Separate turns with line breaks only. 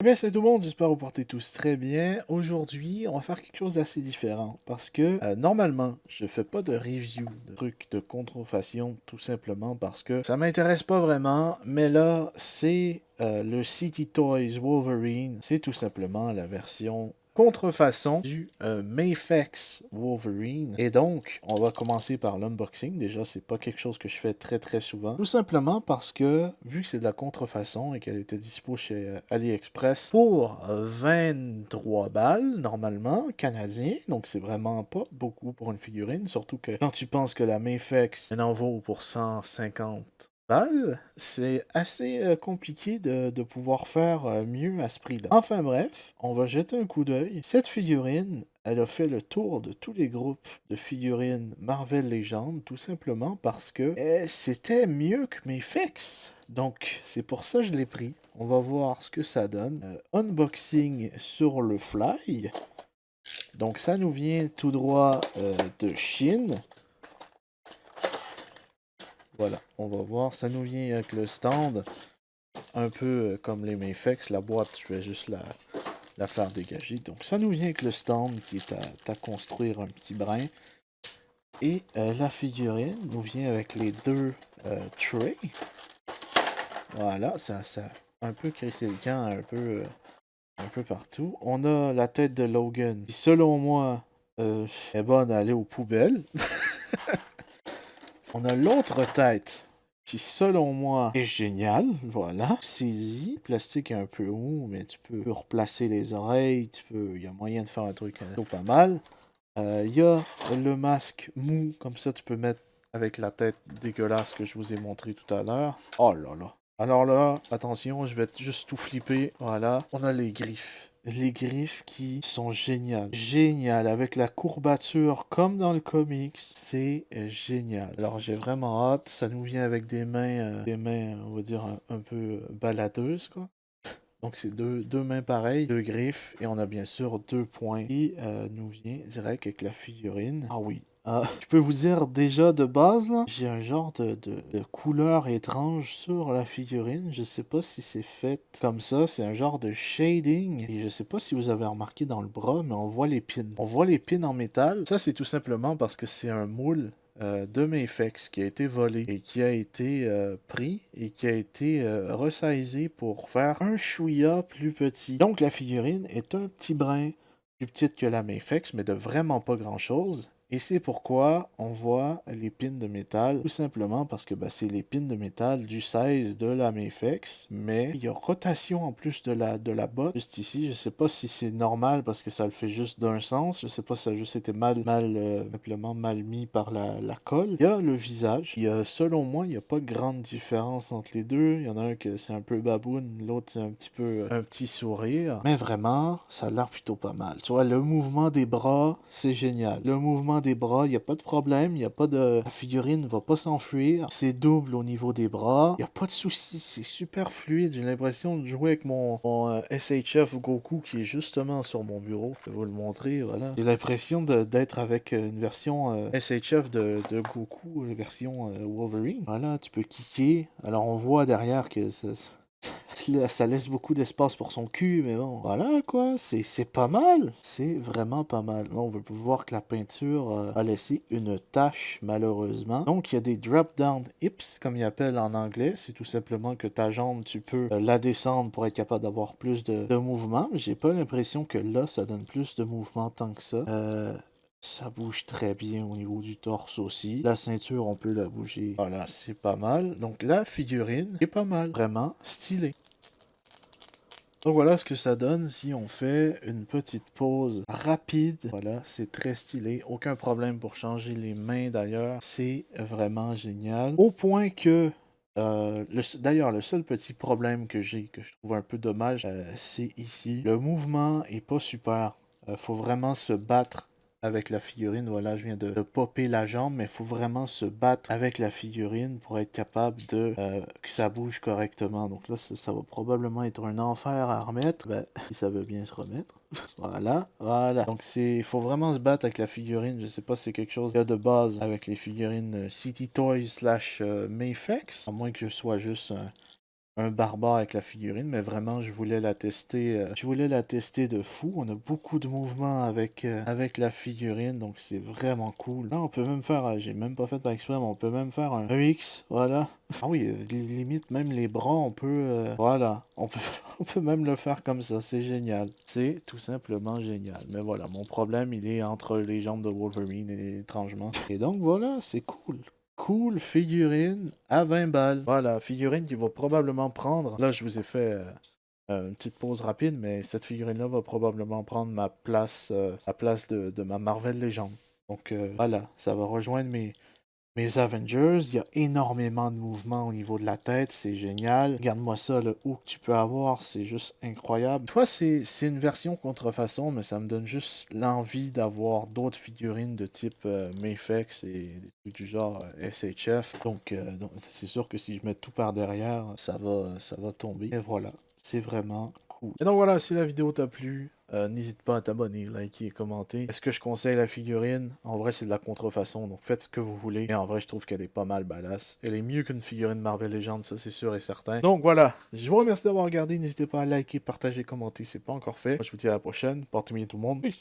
bien, c'est tout le monde, j'espère que vous portez tous très bien. Aujourd'hui, on va faire quelque chose d'assez différent parce que normalement, je fais pas de review de trucs de contrefaçon tout simplement parce que ça m'intéresse pas vraiment, mais là, c'est le City Toys Wolverine, c'est tout simplement la version contrefaçon du Mayfex Wolverine. Et donc, on va commencer par l'unboxing. Déjà, c'est pas quelque chose que je fais très souvent. Tout simplement parce que, vu que c'est de la contrefaçon et qu'elle était dispo chez AliExpress pour 23 balles, normalement, canadien, donc c'est vraiment pas beaucoup pour une figurine, surtout que quand tu penses que la Mayfex en vaut pour 150 balles, c'est assez compliqué de pouvoir faire mieux à ce prix-là. Enfin bref, on va jeter un coup d'œil. Cette figurine, elle a fait le tour de tous les groupes de figurines Marvel Legends, tout simplement parce que c'était mieux que mes Fex. Donc, c'est pour ça que je l'ai pris. On va voir ce que ça donne. Unboxing sur le fly. Donc, ça nous vient tout droit de Chine. Voilà, on va voir. Ça nous vient avec le stand. Un peu comme les Mayfex, la boîte, je vais juste la faire dégager. Donc, ça nous vient avec le stand qui est à construire un petit brin. Et la figurine nous vient avec les deux trays. Voilà, ça un peu crissé le camp, un peu partout. On a la tête de Logan, qui selon moi est bonne à aller aux poubelles. On a l'autre tête, qui selon moi est géniale. Voilà, saisie. Le plastique est un peu mou, mais tu peux replacer les oreilles, il y a moyen de faire un truc plutôt pas mal. Il y a le masque mou, comme ça tu peux mettre avec la tête dégueulasse que je vous ai montré tout à l'heure. Oh là là. Alors là, attention, je vais juste tout flipper. Voilà. On a les griffes. Les griffes qui sont géniales. Géniales. Avec la courbature comme dans le comics. C'est génial. Alors j'ai vraiment hâte. Ça nous vient avec des mains, on va dire, un peu baladeuses, quoi. Donc c'est deux mains pareilles, deux griffes, et on a bien sûr deux points qui nous vient direct avec la figurine. Ah oui. Je peux vous dire déjà de base, là, j'ai un genre de couleur étrange sur la figurine. Je sais pas si c'est fait comme ça, c'est un genre de shading. Et je sais pas si vous avez remarqué dans le bras, mais on voit les pins. On voit les pins en métal. Ça, c'est tout simplement parce que c'est un moule de Mayfex qui a été volé et qui a été pris et qui a été resizé pour faire un chouïa plus petit. Donc la figurine est un petit brin plus petite que la Mayfex, mais de vraiment pas grand chose. Et c'est pourquoi on voit les pins de métal, tout simplement parce que c'est les pins de métal du 16 de la Mayfex, mais il y a rotation en plus de la botte, juste ici. Je sais pas si c'est normal parce que ça le fait juste d'un sens, je sais pas si ça a juste été simplement mal mis par la colle. Il y a le visage, selon moi, il n'y a pas grande différence entre les deux. Il y en a un que c'est un peu baboune, l'autre c'est un petit peu un petit sourire. Mais vraiment, ça a l'air plutôt pas mal. Tu vois, le mouvement des bras, c'est génial. Le mouvement des bras, il n'y a pas de problème, il n'y a pas de... La figurine ne va pas s'enfuir. C'est double au niveau des bras. Il n'y a pas de souci, c'est super fluide. J'ai l'impression de jouer avec mon SHF Goku qui est justement sur mon bureau. Je vais vous le montrer, voilà. J'ai l'impression d'être avec une version SHF de Goku, version Wolverine. Voilà, tu peux kicker. Alors on voit derrière que ça laisse beaucoup d'espace pour son cul, mais bon, voilà quoi, c'est pas mal. C'est vraiment pas mal. Là, on veut voir que la peinture a laissé une tache, malheureusement. Donc, il y a des drop-down hips, comme ils appellent en anglais. C'est tout simplement que ta jambe, tu peux la descendre pour être capable d'avoir plus de mouvement. Mais j'ai pas l'impression que là, ça donne plus de mouvement tant que ça. Ça bouge très bien au niveau du torse aussi. La ceinture, on peut la bouger. Voilà, c'est pas mal. Donc la figurine est pas mal. Vraiment stylée. Donc voilà ce que ça donne si on fait une petite pause rapide. Voilà, c'est très stylé. Aucun problème pour changer les mains d'ailleurs. C'est vraiment génial. Au point que... d'ailleurs, le seul petit problème que j'ai, que je trouve un peu dommage, c'est ici. Le mouvement est pas super. Faut vraiment se battre avec la figurine. Voilà, je viens de popper la jambe, mais il faut vraiment se battre avec la figurine pour être capable de que ça bouge correctement. Donc là, ça va probablement être un enfer à remettre. Si ça veut bien se remettre. Voilà, voilà. Donc il faut vraiment se battre avec la figurine. Je sais pas si c'est quelque chose qu'il y a de base avec les figurines City Toys / Mayfex. À moins que je sois juste un barbare avec la figurine, mais vraiment, je voulais la tester de fou. On a beaucoup de mouvements avec la figurine, donc c'est vraiment cool. Là, on peut même faire, j'ai même pas fait par exprès, mais on peut même faire un EX, voilà. Ah oui, limite, même les bras, voilà, on peut même le faire comme ça, c'est génial. C'est tout simplement génial. Mais voilà, mon problème, il est entre les jambes de Wolverine, et étrangement. Et donc voilà, c'est cool. Cool figurine à 20 balles. Voilà, figurine qui va probablement prendre. Là, je vous ai fait une petite pause rapide, mais cette figurine-là va probablement prendre ma place, la place de ma Marvel Legend. Donc voilà, ça va rejoindre mes Avengers. Il y a énormément de mouvements au niveau de la tête, c'est génial. Regarde-moi ça, le haut que tu peux avoir, c'est juste incroyable. Toi, c'est une version contrefaçon, mais ça me donne juste l'envie d'avoir d'autres figurines de type Mayfex et des trucs du genre SHF. Donc c'est sûr que si je mets tout par derrière, ça va tomber. Et voilà, c'est vraiment cool. Et donc voilà, si la vidéo t'a plu, n'hésite pas à t'abonner, liker et commenter. Est-ce que je conseille la figurine? En vrai, c'est de la contrefaçon, donc faites ce que vous voulez. Et en vrai, je trouve qu'elle est pas mal badass. Elle est mieux qu'une figurine Marvel Legends, ça c'est sûr et certain. Donc voilà, je vous remercie d'avoir regardé. N'hésitez pas à liker, partager, commenter, c'est pas encore fait. Moi, je vous dis à la prochaine. Portez bien tout le monde. Peace.